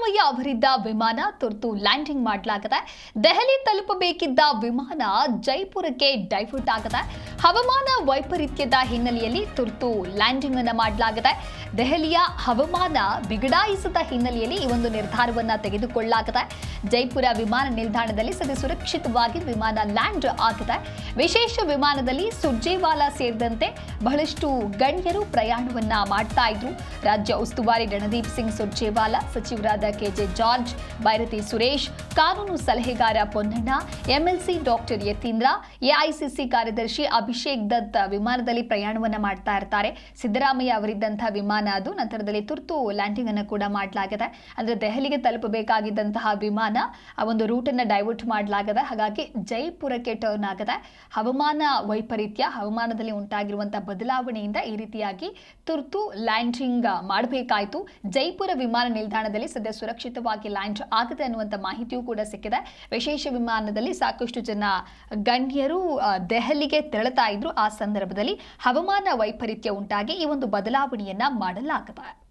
ಸಿದ್ದರಾಮಯ್ಯ ಅವರಿದ್ದ ವಿಮಾನ ತುರ್ತು ಲ್ಯಾಂಡಿಂಗ್ ಮಾಡಲಾಗಿದೆ. ದೆಹಲಿ ತಲುಪಬೇಕಿದ್ದ ವಿಮಾನ ಜೈಪುರಕ್ಕೆ ಡೈವರ್ಟ್ ಆಗಿದೆ. ಹವಾಮಾನ ವೈಪರೀತ್ಯದ ಹಿನ್ನೆಲೆಯಲ್ಲಿ ತುರ್ತು ಲ್ಯಾಂಡಿಂಗ್ ಅನ್ನು ಮಾಡಲಾಗಿದೆ. ದೆಹಲಿಯ ಹವಾಮಾನ ಬಿಗಡಾಯಿಸಿದ ಹಿನ್ನೆಲೆಯಲ್ಲಿ ಈ ಒಂದು ನಿರ್ಧಾರವನ್ನು ತೆಗೆದುಕೊಳ್ಳಲಾಗಿದೆ. ಜೈಪುರ ವಿಮಾನ ನಿಲ್ದಾಣದಲ್ಲಿ ಸದ್ಯ ಸುರಕ್ಷಿತವಾಗಿ ವಿಮಾನ ಲ್ಯಾಂಡ್ ಆಗಿದೆ. ವಿಶೇಷ ವಿಮಾನದಲ್ಲಿ ಸುರ್ಜೇವಾಲಾ ಸೇರಿದಂತೆ ಬಹಳಷ್ಟು ಗಣ್ಯರು ಪ್ರಯಾಣವನ್ನ ಮಾಡ್ತಾ ಇದ್ರು. ರಾಜ್ಯ ಉಸ್ತುವಾರಿ ರಣದೀಪ್ ಸಿಂಗ್ ಸುರ್ಜೇವಾಲಾ, ಸಚಿವರಾದ ಕೆಜೆ ಜಾರ್ಜ್, ಬೈರತಿ ಸುರೇಶ್, ಕಾನೂನು ಸಲಹೆಗಾರ Ponnanna, MLC doctor Yathindra, AICC ಕಾರ್ಯದರ್ಶಿ ಅಭಿಷೇಕ್ ದತ್ ವಿಮಾನದಲ್ಲಿ ಪ್ರಯಾಣವನ್ನ ಮಾಡ್ತಾ ಇರ್ತಾರೆ. ಸಿದ್ದರಾಮಯ್ಯ ಅವರಿದ್ದಂತಹ ವಿಮಾನ ಅದು. ನಂತರದಲ್ಲಿ ತುರ್ತು ಲ್ಯಾಂಡಿಂಗ್ ಅನ್ನು ಕೂಡ ಮಾಡಲಾಗಿದೆ. ಅಂದ್ರೆ ದೆಹಲಿಗೆ ತಲುಪಬೇಕಾಗಿದ್ದಂತಹ ವಿಮಾನ ಆ ಒಂದು ರೂಟ್ ಅನ್ನ ಡೈವರ್ಟ್ ಮಾಡಲಾಗಿದೆ. ಹಾಗಾಗಿ ಜೈಪುರಕ್ಕೆ ಟರ್ನ್ ಆಗಿದೆ. ಹವಾಮಾನ ವೈಪರೀತ್ಯ, ಹವಾಮಾನದಲ್ಲಿ ಉಂಟಾಗಿರುವಂತಹ ಬದಲಾವಣೆಯಿಂದ ಈ ರೀತಿಯಾಗಿ ತುರ್ತು ಲ್ಯಾಂಡಿಂಗ್ ಮಾಡಬೇಕಾಯಿತು. ಜೈಪುರ ವಿಮಾನ ನಿಲ್ದಾಣದಲ್ಲಿ ಸದ್ಯ ಸುರಕ್ಷಿತವಾಗಿ ಲ್ಯಾಂಡ್ ಆಗಿದೆ ಅನ್ನುವಂಥ ಮಾಹಿತಿಯೂ ಕೂಡ ಸಿಕ್ಕಿದೆ. ವಿಶೇಷ ವಿಮಾನದಲ್ಲಿ ಸಾಕಷ್ಟು ಜನ ಗಣ್ಯರು ದೆಹಲಿಗೆ ತೆರಳುತ್ತಾ ಇದ್ರು. ಆ ಸಂದರ್ಭದಲ್ಲಿ ಹವಾಮಾನ ವೈಪರೀತ್ಯ ಉಂಟಾಗಿ ಈ ಒಂದು ಬದಲಾವಣೆಯನ್ನ ಮಾಡಲಾಗಿದೆ.